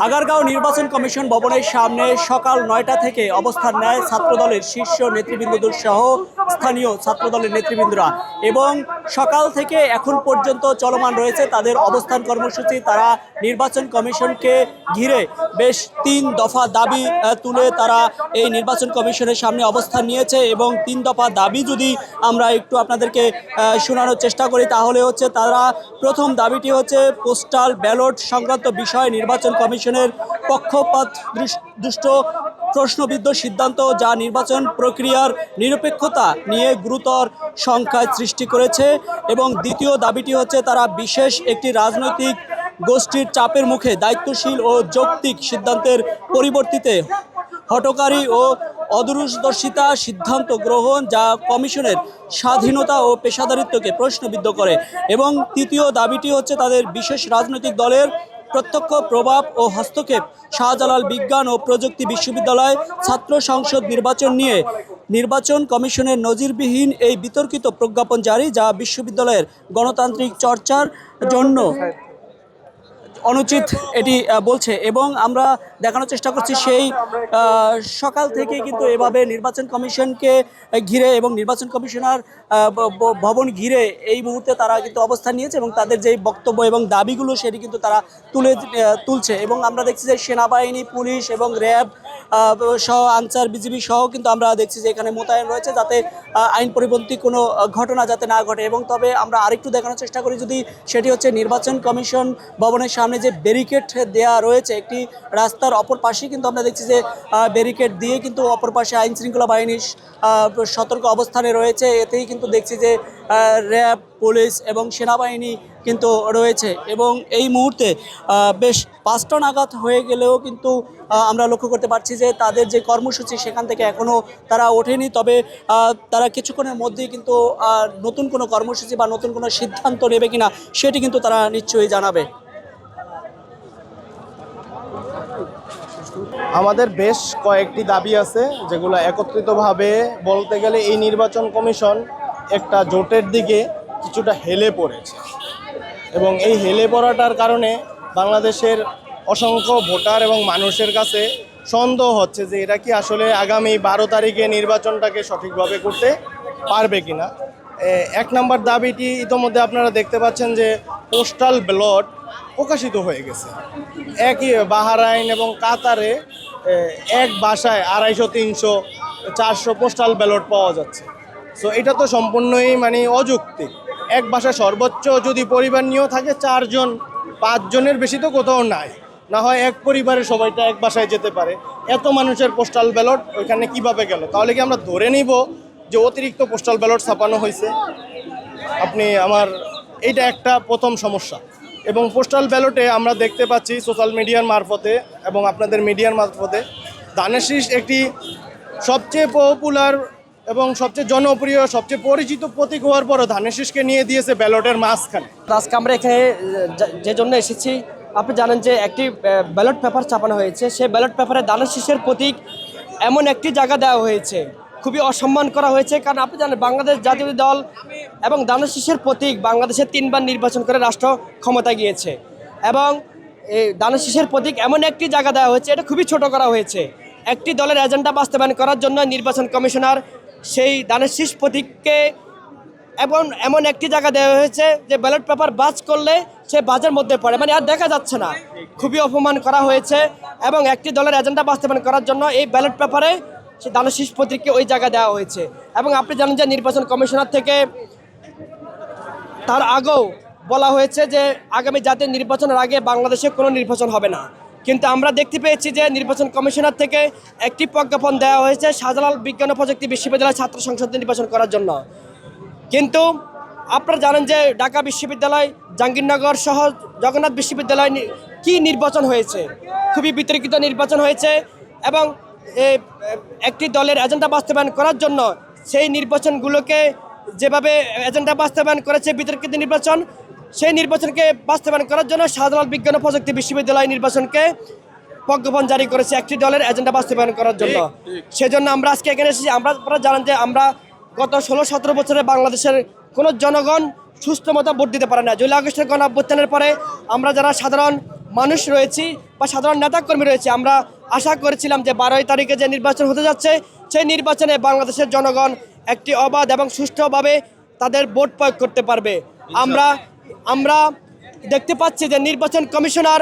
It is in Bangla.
আগারগাঁও নির্বাচন কমিশন ভবনের সামনে সকাল ৯টা থেকে অবস্থান নেয় ছাত্রদলের শীর্ষ নেতৃবৃন্দদের সহ স্থানীয় ছাত্রদলের নেতৃবৃন্দরা এবং সকাল থেকে এখন পর্যন্ত চলমান রয়েছে তাদের অবস্থান কর্মসূচি। তারা নির্বাচন কমিশনকে ঘিরে বেশ ৩ দফা দাবি তুলে তারা এই নির্বাচন কমিশনের সামনে অবস্থান নিয়েছে এবং ৩ দফা দাবি যদি আমরা একটু আপনাদেরকে শোনানোর চেষ্টা করি তাহলে হচ্ছে তারা প্রথম দাবিটি হচ্ছে পোস্টাল ব্যালট সংক্রান্ত বিষয়ে নির্বাচন কমিশনের পক্ষপাত দুষ্ট প্রশ্নবিদ্ধ সিদ্ধান্ত যা নির্বাচন প্রক্রিয়ার নিরপেক্ষতা নিয়ে গুরুতর সংখ্যায় সৃষ্টি করেছে। এবং দ্বিতীয় দাবিটি হচ্ছে তারা বিশেষ একটি রাজনৈতিক গোষ্ঠীর চাপের মুখে দায়িত্বশীল ও যৌক্তিক সিদ্ধান্তের পরিবর্তিতে হঠকারী ও অদূরদর্শিতা সিদ্ধান্ত গ্রহণ যা কমিশনের স্বাধীনতা ও পেশাদারিত্বকে প্রশ্নবিদ্ধ করে। এবং তৃতীয় দাবিটি হচ্ছে তাদের বিশেষ রাজনৈতিক দলের প্রত্যক্ষ প্রভাব ও হস্তক্ষেপ শাহজালাল বিজ্ঞান ও প্রযুক্তি বিশ্ববিদ্যালয় ছাত্র সংসদ নির্বাচন নিয়ে নির্বাচন কমিশনের নজিরবিহীন এই বিতর্কিত প্রজ্ঞাপন জারি যা বিশ্ববিদ্যালয়ের গণতান্ত্রিক চর্চার জন্য অনুচিত এটি বলছে। এবং আমরা দেখানোর চেষ্টা করছি সেই সকাল থেকে কিন্তু এভাবে নির্বাচন কমিশনকে ঘিরে এবং নির্বাচন কমিশনার ভবন ঘিরে এই মুহূর্তে তারা কিন্তু অবস্থান নিয়েছে এবং তাদের যে বক্তব্য এবং দাবিগুলো সেটি কিন্তু তারা তুলছে। এবং আমরা দেখছি যে সেনাবাহিনী, পুলিশ এবং র্যাব সহ আনসার, বিজিবি সহ কিন্তু আমরা দেখছি যে এখানে মোতায়েন রয়েছে যাতে আইন পরিপন্থী কোনো ঘটনা যাতে না ঘটে। এবং তবে আমরা আরেকটু দেখানোর চেষ্টা করি যদি সেটি হচ্ছে নির্বাচন কমিশন ভবনের সামনে যে ব্যারিকেড দেয়া রয়েছে একটি রাস্তার অপর পাশে কিন্তু আমরা দেখছি যে ব্যারিকেড দিয়ে কিন্তু অপর পাশে আইন শৃঙ্খলা বাহিনীর সতর্ক অবস্থানে রয়েছে। এতেই কিন্তু দেখছি যে র্যাব, পুলিশ এবং সেনাবাহিনী কিন্তু রয়েছে। এবং এই মুহূর্তে বেশ 5টা নাগাদ হয়ে গেলেও কিন্তু আমরা লক্ষ্য করতে পারছি যে তাদের যে কর্মসূচি সেখান থেকে এখনও তারা ওঠেনি। তবে তারা কিছুক্ষণের মধ্যেই কিন্তু নতুন কোনো কর্মসূচি বা নতুন কোনো সিদ্ধান্ত নেবে কিনা সেটি কিন্তু তারা নিশ্চয়ই জানাবে। আমাদের বেশ কয়েকটি দাবি আছে যেগুলো একত্রিতভাবে বলতে গেলে এই নির্বাচন কমিশন একটা জোটের দিকে কিছুটা হেলে পড়েছে এবং এই হেলে পড়াটার কারণে বাংলাদেশের অসংখ্য ভোটার এবং মানুষের কাছে সন্দেহ হচ্ছে যে এরা কি আসলে আগামী 12 তারিখে নির্বাচনটাকে সঠিকভাবে করতে পারবে কিনা। 1 নম্বর দাবিটি ইতোমধ্যে আপনারা দেখতে পাচ্ছেন যে পোস্টাল ব্যালট প্রকাশিত হয়ে গেছে। একই বাহরাইন এবং কাতারে এক বাসায় 250, 300, 400 পোস্টাল ব্যালট পাওয়া যাচ্ছে। সো এটা তো সম্পূর্ণই মানে অযৌক্তিক। এক বাসায় সর্বোচ্চ যদি পরিবার নিয়েও থাকে 4 জন, 5 জনের বেশি তো কোথাও নাই, না হয় এক পরিবারের সবাইটা এক বাসায় যেতে পারে। এত মানুষের পোস্টাল ব্যালট ওইখানে কিভাবে গেল? তাহলে কি আমরা ধরে নিব যে অতিরিক্ত পোস্টাল ব্যালট ছাপানো হয়েছে? এইটা একটা প্রথম সমস্যা। এবং পোস্টাল ব্যালটে আমরা দেখতে পাচ্ছি সোশ্যাল মিডিয়ার মারফতে এবং আপনাদের মিডিয়ার মারফতে ধানের শীষ একটি সবচেয়ে পপুলার এবং সবচেয়ে জনপ্রিয়, সবচেয়ে পরিচিত প্রতীক হওয়ার পরও ধানের শীষকে নিয়ে দিয়েছে ব্যালটের মাঝখানে। আজকে আমরা এখানে যে জন্য এসেছি, আপনি জানেন যে একটি ব্যালট পেপার ছাপানো হয়েছে। সেই ব্যালট পেপারে ধানের শীষের প্রতীক এমন একটি জায়গা দেওয়া হয়েছে, খুবই অসম্মান করা হয়েছে। কারণ আপনি জানেন বাংলাদেশ জাতীয় দল এবং ধানের শীষের প্রতীক বাংলাদেশে 3 বার নির্বাচন করে রাষ্ট্র ক্ষমতায় গিয়েছে এবং এই ধানের শীষের প্রতীক এমন একটি জায়গা দেওয়া হয়েছে, এটা খুবই ছোট করা হয়েছে। একটি দলের এজেন্ডা বাস্তবায়ন করার জন্য নির্বাচন কমিশনার সেই ধানের শীষ প্রতীককে এমন একটি জায়গা দেওয়া হয়েছে যে ব্যালট পেপার বাজ করলে সে বাজের মধ্যে পড়ে, মানে আর দেখা যাচ্ছে না। খুবই অপমান করা হয়েছে এবং একটি দলের এজেন্ডা বাস্তবায়ন করার জন্য এই ব্যালট পেপারে সে ধানের শীষ প্রতীককে ওই জায়গা দেওয়া হয়েছে। এবং আপনি জানেন যে নির্বাচন কমিশনার থেকে তার আগেও বলা হয়েছে যে আগামী জাতীয় নির্বাচনের আগে বাংলাদেশে কোনো নির্বাচন হবে না। কিন্তু আমরা দেখতে পেয়েছি যে নির্বাচন কমিশনার থেকে একটি প্রজ্ঞাপন দেওয়া হয়েছে শাহজালাল বিজ্ঞান ও প্রযুক্তি বিশ্ববিদ্যালয় ছাত্র সংসদ নির্বাচন করার জন্য। কিন্তু আপনারা জানেন যে ঢাকা বিশ্ববিদ্যালয়, জাহাঙ্গীরনগর সহ জগন্নাথ বিশ্ববিদ্যালয় কি নির্বাচন হয়েছে, খুবই বিতর্কিত নির্বাচন হয়েছে। এবং একটি দলের এজেন্ডা বাস্তবায়ন করার জন্য সেই নির্বাচনগুলোকে যেভাবে এজেন্ডা বাস্তবায়ন করেছে বিতর্কিত নির্বাচন, সেই নির্বাচনকে বাস্তবায়ন করার জন্য শাহজালাল বিজ্ঞান ও প্রযুক্তি বিশ্ববিদ্যালয় নির্বাচনকে প্রজ্ঞাপন জারি করেছে একটি দলের এজেন্ডা বাস্তবায়ন করার জন্য। সেজন্য আমরা আজকে এখানে এসেছি। আপনারা জানেন যে আমরা গত 16-17 বছরে বাংলাদেশের কোনো জনগণ সুস্থ মতো ভোট দিতে পারে না। জুলাই আগস্টের গণ অভ্যুত্থানের পরে আমরা যারা সাধারণ মানুষ রয়েছি বা সাধারণ নেতাকর্মী রয়েছে, আমরা আশা করেছিলাম যে 12 তারিখে যে নির্বাচন হতে যাচ্ছে সেই নির্বাচনে বাংলাদেশের জনগণ একটি অবাধ এবং সুষ্ঠুভাবে তাদের ভোট প্রয়োগ করতে পারবে। আমরা দেখতে পাচ্ছি যে নির্বাচন কমিশনার